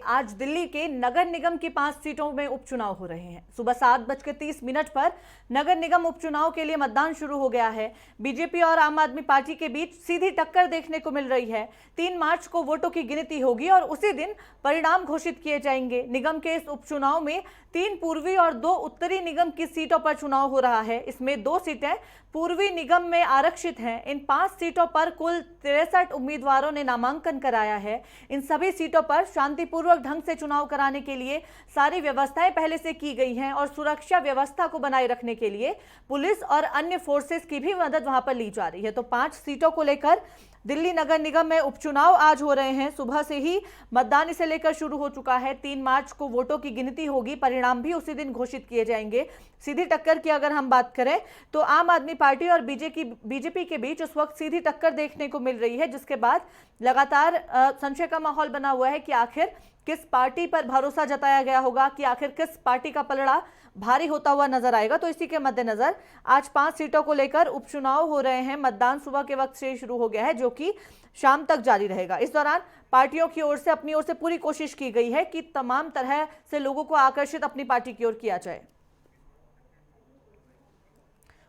आज दिल्ली के नगर निगम की 5 सीटों में उपचुनाव हो रहे हैं। सुबह 7:30 पर नगर निगम उपचुनाव के लिए मतदान शुरू हो गया है। बीजेपी और आम आदमी पार्टी के बीच सीधी टक्कर देखने को मिल रही है। 3 मार्च को वोटों की गिनती होगी और उसी दिन परिणाम घोषित किए जाएंगे। निगम के इस उपचुनाव में 3 पूर्वी और 2 उत्तरी निगम की सीटों पर चुनाव हो रहा है। इसमें 2 सीटें पूर्वी निगम में आरक्षित हैं। इन 5 सीटों पर कुल 63 उम्मीदवारों ने नामांकन कराया है। इन सभी सीटों पर शांतिपूर्वक ढंग से चुनाव कराने के लिए सारी व्यवस्थाएं पहले से की गई हैं और सुरक्षा व्यवस्था को बनाए रखने के लिए पुलिस और अन्य फोर्सेस की भी मदद वहां पर ली जा रही है। तो 5 सीटों को लेकर दिल्ली नगर निगम में उपचुनाव आज हो रहे हैं। सुबह से ही मतदान इसे लेकर शुरू हो चुका है। 3 मार्च को वोटों की गिनती होगी, परिणाम भी उसी दिन घोषित किए जाएंगे। सीधी टक्कर की अगर हम बात करें तो आम आदमी पार्टी और बीजेपी के बीच उस वक्त सीधी टक्कर देखने को मिल रही है, जिसके बाद लगातार संशय का माहौल बना हुआ है कि आखिर किस पार्टी पर भरोसा जताया गया होगा, कि आखिर किस पार्टी का पलड़ा भारी होता हुआ नजर आएगा। तो इसी के मद्देनजर आज 5 सीटों को लेकर उपचुनाव हो रहे हैं। मतदान सुबह के वक्त से शुरू हो गया है, जो कि शाम तक जारी रहेगा। इस दौरान पार्टियों की ओर से अपनी ओर से पूरी कोशिश की गई है कि तमाम तरह से लोगों को आकर्षित अपनी पार्टी की ओर किया जाए।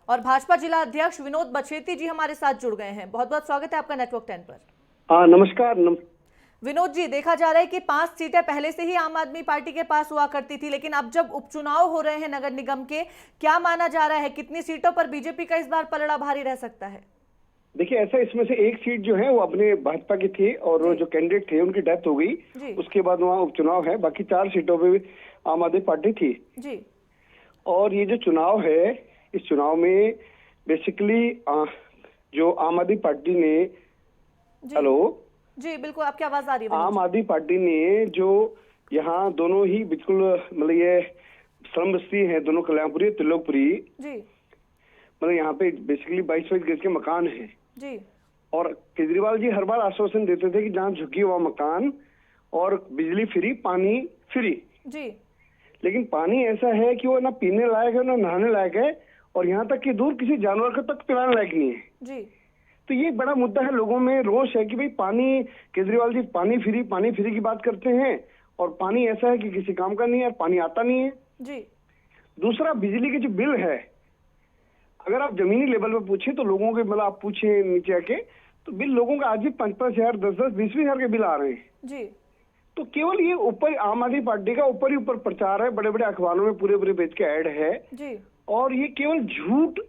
और भाजपा जिला अध्यक्ष विनोद बछेती जी हमारे साथ जुड़ गए हैं। बहुत बहुत स्वागत है आपका नेटवर्क 10 पर। नमस्कार। विनोद जी, देखा जा रहा है कि 5 सीटें पहले से ही आम आदमी पार्टी के पास हुआ करती थी, लेकिन अब जब उपचुनाव हो रहे हैं नगर निगम के, क्या माना जा रहा है कितनी सीटों पर बीजेपी का इस बार पलड़ा भारी रह सकता है? देखिए, ऐसा इसमें से एक सीट जो है वो अपने भाजपा की थी और जो कैंडिडेट थे उनकी डेथ हो गई, उसके बाद वहाँ उपचुनाव है। बाकी 4 सीटों पे भी आम आदमी पार्टी थी जी। और ये जो चुनाव है, इस चुनाव में बेसिकली जो आम आदमी पार्टी ने हेलो जी बिल्कुल, आपकी आवाज आ रही है। आम आदमी पार्टी ने जो यहाँ दोनों ही बिल्कुल मतलब ये श्रम बस्ती है, दोनों कल्याणपुरी त्रिलोकपुरी जी, मतलब यहाँ पे बेसिकली 22 गज के मकान है जी। और केजरीवाल जी हर बार आश्वासन देते थे कि जहाँ झुकी हुआ मकान और बिजली फ्री, पानी फ्री जी। लेकिन पानी ऐसा है कि वो ना पीने लायक है ना नहाने लायक है और यहाँ तक कि दूर किसी जानवर को तक पिलाने लायक नहीं है जी। तो ये बड़ा मुद्दा है। लोगों में रोष है कि भाई पानी, केजरीवाल जी पानी फ्री की बात करते हैं और पानी ऐसा है कि किसी काम का नहीं है, पानी आता नहीं है जी। दूसरा, बिजली की जो बिल है, अगर आप जमीनी लेवल पे पूछे तो लोगों के मतलब आप पूछे नीचे आके तो बिल लोगों का आज भी 5-5 हजार, 10-10, 20-20 हजार के बिल आ रहे हैं जी। तो केवल ये ऊपर आम आदमी पार्टी का ऊपर ही ऊपर प्रचार है, बड़े बड़े अखबारों में पूरे पेज के ऐड है जी। और ये केवल झूठ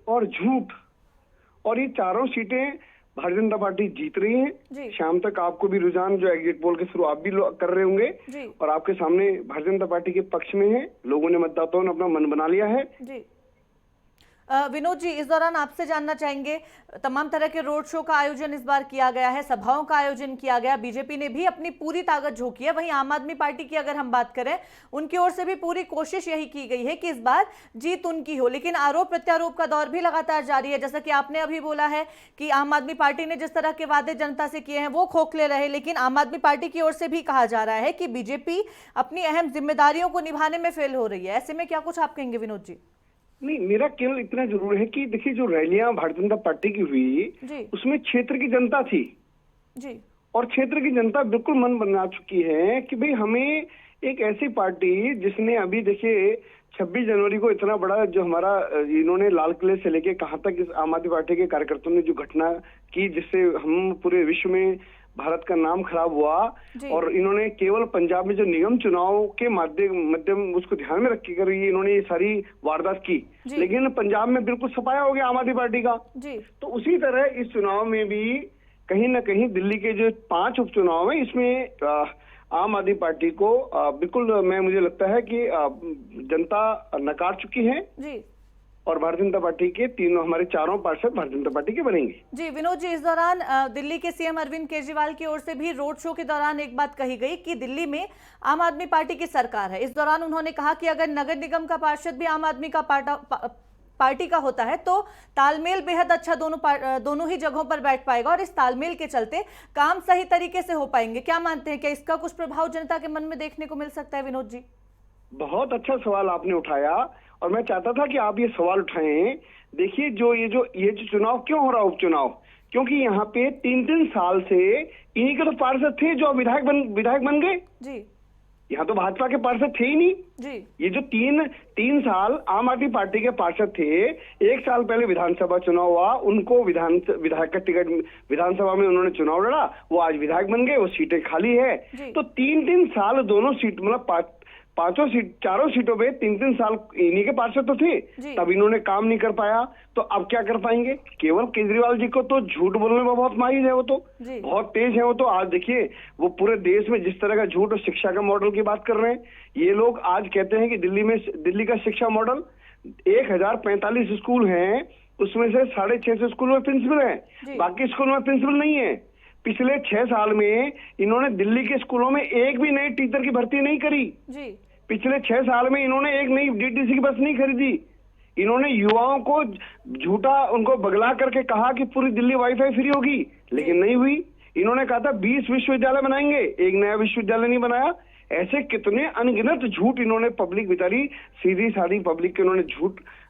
और ये 4 सीटें भारतीय जनता पार्टी जीत रही है। शाम तक आपको भी रुझान जो एग्जिट पोल के थ्रू आप भी कर रहे होंगे और आपके सामने भारतीय जनता पार्टी के पक्ष में है। लोगों ने मतदाताओं ने अपना मन बना लिया है जी। विनोद जी, इस दौरान आपसे जानना चाहेंगे, तमाम तरह के रोड शो का आयोजन इस बार किया गया है, सभाओं का आयोजन किया गया, बीजेपी ने भी अपनी पूरी ताकत झोंकी है। वहीं आम आदमी पार्टी की अगर हम बात करें, उनकी ओर से भी पूरी कोशिश यही की गई है कि इस बार जीत उनकी हो, लेकिन आरोप प्रत्यारोप का दौर भी लगातार जारी है। जैसा कि आपने अभी बोला है कि आम आदमी पार्टी ने जिस तरह के वादे जनता से किए हैं वो खोखले रहे, लेकिन आम आदमी पार्टी की ओर से भी कहा जा रहा है कि बीजेपी अपनी अहम जिम्मेदारियों को निभाने में फेल हो रही है। ऐसे में क्या कुछ आप कहेंगे विनोद जी? नहीं, मेरा केवल इतना जरूर है कि देखिए, जो रैलियां भारतीय जनता पार्टी की हुई उसमें क्षेत्र की जनता थी जी और क्षेत्र की जनता बिल्कुल मन बना चुकी है कि भाई हमें एक ऐसी पार्टी जिसने अभी देखिए 26 जनवरी को इतना बड़ा जो हमारा इन्होंने लाल किले से लेके कहां तक इस आम आदमी पार्टी के कार्यकर्ताओं ने जो घटना की, जिससे हम पूरे विश्व में भारत का नाम खराब हुआ और इन्होंने केवल पंजाब में जो निगम चुनाव के माध्यम उसको ध्यान में रख कर इन्होंने ये सारी वारदात की, लेकिन पंजाब में बिल्कुल सफाया हो गया आम आदमी पार्टी का। तो उसी तरह इस चुनाव में भी कहीं ना कहीं दिल्ली के जो 5 उपचुनाव है इसमें आम आदमी पार्टी को बिल्कुल मुझे लगता है कि जनता नकार चुकी है और भारतीय जनता पार्टी के हमारे 4 पार्षद भारतीय जनता पार्टी के बनेंगे। जी विनोद जी, इस दौरान दिल्ली के सीएम अरविंद केजरीवाल की ओर से भी रोड शो के दौरान एक बात कही गई कि दिल्ली में आम आदमी पार्टी की सरकार है। इस दौरान उन्होंने कहा कि अगर नगर निगम का पार्षद भी आम आदमी का पार्टी का होता है तो तालमेल बेहद अच्छा दोनों ही जगहों पर बैठ पाएगा और इस तालमेल के चलते काम सही तरीके से हो पाएंगे। क्या मानते हैं, क्या इसका कुछ प्रभाव जनता के मन में देखने को मिल सकता है विनोद जी? बहुत अच्छा सवाल आपने उठाया और मैं चाहता था कि आप ये सवाल उठाएं। देखिए, ये जो चुनाव क्यों हो रहा है उपचुनाव, क्योंकि यहाँ पे 3-3 साल से इन्हीं के तो पार्षद थे जो विधायक बन गए जी। यहाँ तो भाजपा के पार्षद थे ही नहीं। जी ये जो तीन साल आम आदमी पार्टी के पार्षद थे, 1 साल पहले विधानसभा चुनाव हुआ, उनको विधायक का टिकट विधानसभा में उन्होंने चुनाव लड़ा, वो आज विधायक बन गए, वो सीटें खाली है। जी। तो 3 साल दोनों सीट मतलब चारों सीटों पे 3 साल इन्हीं के पार्षद तो थे, जी। तब इन्होंने काम नहीं कर पाया, तो अब क्या कर पाएंगे? केवल केजरीवाल जी को तो झूठ बोलने में बहुत माहिर है, वो तो जी। बहुत तेज है। वो तो आज देखिए, वो पूरे देश में जिस तरह का झूठ और शिक्षा का मॉडल की बात कर रहे हैं, ये लोग आज कहते हैं कि दिल्ली का शिक्षा मॉडल 1045 स्कूल हैं, उसमें से 650 स्कूल में प्रिंसिपल है, बाकी स्कूल में प्रिंसिपल नहीं है। पिछले 6 साल में इन्होंने दिल्ली के स्कूलों में एक भी नए टीचर की भर्ती नहीं करी। जी पिछले 6 साल में इन्होंने एक नई डीटीसी की बस नहीं खरीदी। इन्होंने युवाओं को झूठा उनको बगला करके कहा कि पूरी दिल्ली वाईफाई फ्री होगी, लेकिन नहीं हुई। इन्होंने कहा था 20 विश्वविद्यालय बनाएंगे, एक नया विश्वविद्यालय नहीं बनाया। ऐसे कितने अनगिनत झूठ इन्होंने पब्लिक बेचारी सीधी सादी पब्लिक के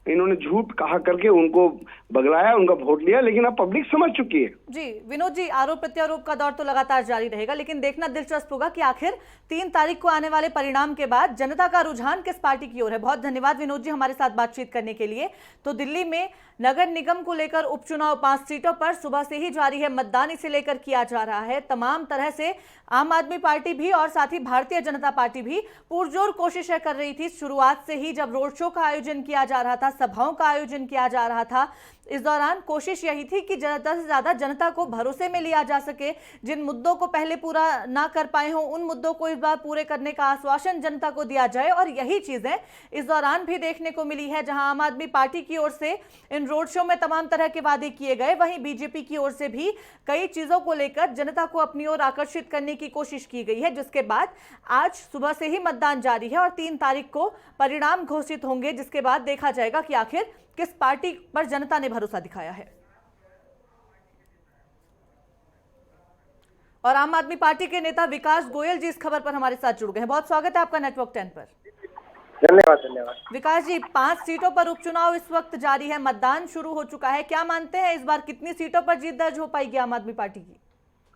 इन्होंने झूठ कहा करके उनको बगलाया, उनका वोट लिया, लेकिन अब पब्लिक समझ चुकी है। जी विनोद जी, आरोप प्रत्यारोप का दौर तो लगातार जारी रहेगा, लेकिन देखना दिलचस्प होगा कि आखिर 3 तारीख को आने वाले परिणाम के बाद जनता का रुझान किस पार्टी की ओर है। बहुत धन्यवाद विनोद जी हमारे साथ बातचीत करने के लिए। तो दिल्ली में नगर निगम को लेकर उपचुनाव 5 सीटों पर सुबह से ही जारी है, मतदान इसे लेकर किया जा रहा है। तमाम तरह से आम आदमी पार्टी भी और साथ ही भारतीय जनता पार्टी भी पुरजोर कोशिशें कर रही थी। शुरुआत से ही जब रोड शो का आयोजन किया जा रहा था, सभाओं का आयोजन किया जा रहा था, इस दौरान कोशिश यही थी कि ज्यादा से ज्यादा जनता को भरोसे में लिया जा सके। जिन मुद्दों को पहले पूरा ना कर पाए हों, उन मुद्दों को इस बार पूरे करने का आश्वासन जनता को दिया जाए। और यही चीजें इस दौरान भी देखने को मिली है, जहां आम आदमी पार्टी की ओर से इन रोड शो में तमाम तरह के वादे किए गए, वहीं बीजेपी की ओर से भी कई चीजों को लेकर जनता को अपनी ओर आकर्षित करने की कोशिश की गई है। जिसके बाद आज सुबह से ही मतदान जारी है और 3 तारीख को परिणाम घोषित होंगे, जिसके बाद देखा जाएगा कि आखिर किस पार्टी पर जनता ने भरोसा दिखाया है। और आम आदमी पार्टी के नेता विकास गोयल जी इस खबर पर हमारे साथ जुड़ गए हैं। बहुत स्वागत है आपका नेटवर्क 10 पर। धन्यवाद। विकास जी, 5 सीटों पर उपचुनाव इस वक्त जारी है, मतदान शुरू हो चुका है। क्या मानते हैं इस बार कितनी सीटों पर जीत दर्ज हो पाएगी आम आदमी पार्टी की?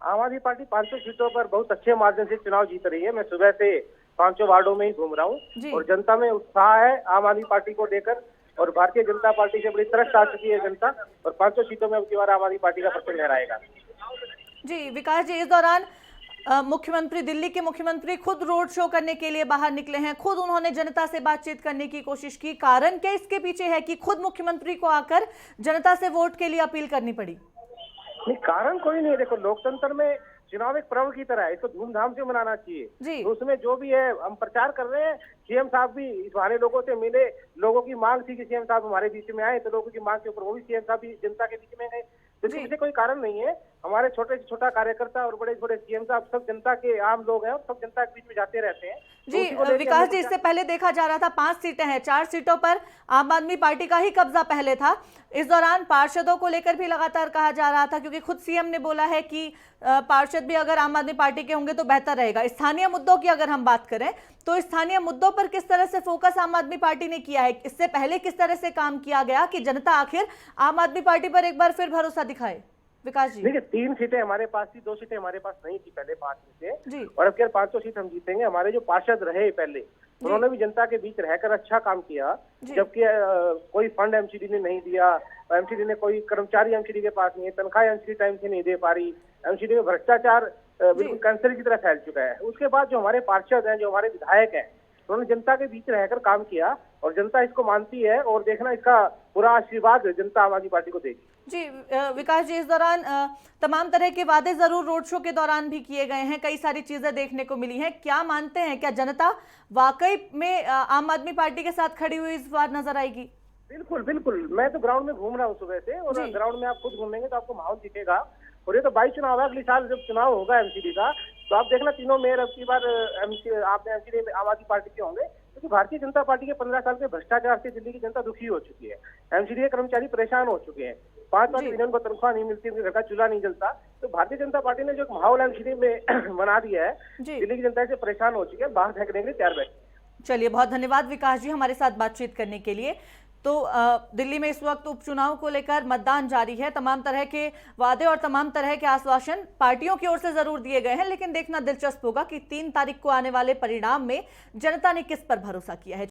आम आदमी पार्टी 500 सीटों पर बहुत अच्छे मार्जिन से चुनाव जीत रही है। मैं सुबह से 5 वार्डों में ही घूम रहा हूँ और जनता में उत्साह है आम आदमी पार्टी को लेकर, और भारतीय जनता पार्टी से बड़ी त्रस्त आ चुकी है जनता, और 500 सीटों में अब की बार आम आदमी पार्टी का परचम लहराएगा। जी विकास जी, इस दौरान मुख्यमंत्री, दिल्ली के मुख्यमंत्री खुद रोड शो करने के लिए बाहर निकले हैं, खुद उन्होंने जनता से बातचीत करने की कोशिश की। कारण क्या इसके पीछे है कि खुद मुख्यमंत्री को आकर जनता से वोट के लिए अपील करनी पड़ी? नहीं, कारण कोई नहीं है। देखो, लोकतंत्र में चुनाव एक पर्व की तरह है, इसको धूमधाम से मनाना चाहिए। तो उसमें जो भी है, हम प्रचार कर रहे हैं। सीएम साहब भी इस बहाने लोगों से मिले, लोगों की मांग थी कि सीएम साहब हमारे बीच में आए, तो लोगों की मांग के ऊपर वो भी सीएम साहब भी जनता के बीच में गए। तो इससे कोई कारण नहीं है। हमारे छोटे से छोटा कार्यकर्ता और बड़े बड़े सीएम साहब सब जनता के आम लोग हैं और सब जनता के बीच में जाते रहते हैं। जी विकास जी, इससे पहले देखा जा रहा था 5 सीटें हैं, 4 सीटों पर आम आदमी पार्टी का ही कब्जा पहले था। इस दौरान पार्षदों को लेकर भी लगातार कहा जा रहा था, क्योंकि खुद सीएम ने बोला है कि पार्षद भी अगर आम आदमी पार्टी के होंगे तो बेहतर रहेगा। स्थानीय मुद्दों की अगर हम बात करें तो स्थानीय मुद्दों पर किस तरह से फोकस आम आदमी पार्टी ने किया है? इससे पहले किस तरह से काम किया गया कि जनता आखिर आम आदमी पार्टी पर एक बार फिर भरोसा दिखाए? विकास जी, देखिए, 3 सीटें हमारे पास थी, 2 सीटें हमारे पास नहीं थी पहले 5 सीटें, और अब 500 सीट हम जीतेंगे। हमारे जो पार्षद रहे पहले, उन्होंने भी जनता के बीच रहकर अच्छा काम किया, जबकि कोई फंड एमसीडी ने नहीं दिया, एमसीडी ने कोई कर्मचारी एमसीडी के पास नहीं है, तनख्वाह एमसीडी टाइम से नहीं दे पा रही, एमसीडी में भ्रष्टाचार बिल्कुल कैंसर की तरह फैल चुका है। उसके बाद जो हमारे पार्षद हैं, जो हमारे विधायक हैं, उन्होंने जनता के बीच रहकर काम किया और जनता इसको मानती है, और देखना इसका पूरा आशीर्वाद जनता आम आदमी पार्टी को देगी। जी विकास जी, इस दौरान तमाम तरह के वादे जरूर रोड शो के दौरान भी किए गए हैं, कई सारी चीजें देखने को मिली हैं। क्या मानते हैं, क्या जनता वाकई में आम आदमी पार्टी के साथ खड़ी हुई इस बार नजर आएगी? बिल्कुल बिल्कुल, मैं तो ग्राउंड में घूम रहा हूँ सुबह से, और ग्राउंड में आप खुद घूमेंगे तो आपको माहौल दिखेगा। और ये तो 22 चुनाव है, अगले साल जब चुनाव होगा एमसीडी का, तो आप देखना तीनों मेयर अब की बार आपने एमसीडी में आम आदमी पार्टी के होंगे, क्योंकि भारतीय जनता पार्टी के 15 साल के भ्रष्टाचार से दिल्ली की जनता दुखी हो चुकी है। एमसीडी के कर्मचारी परेशान हो चुके हैं, 5 महीने उनको तनख्वाह नहीं मिलती, उनके घर का चूल्हा नहीं जलता। तो भारतीय जनता पार्टी ने जो माहौल एमसीडी में बना दिया है, दिल्ली की जनता से परेशान हो चुकी है, बाहर फेंकने के लिए तैयार बैठी। चलिए, बहुत धन्यवाद विकास जी हमारे साथ बातचीत करने के लिए। तो दिल्ली में इस वक्त उपचुनाव को लेकर मतदान जारी है। तमाम तरह के वादे और तमाम तरह के आश्वासन पार्टियों की ओर से जरूर दिए गए हैं, लेकिन देखना दिलचस्प होगा कि 3 तारीख को आने वाले परिणाम में जनता ने किस पर भरोसा किया है।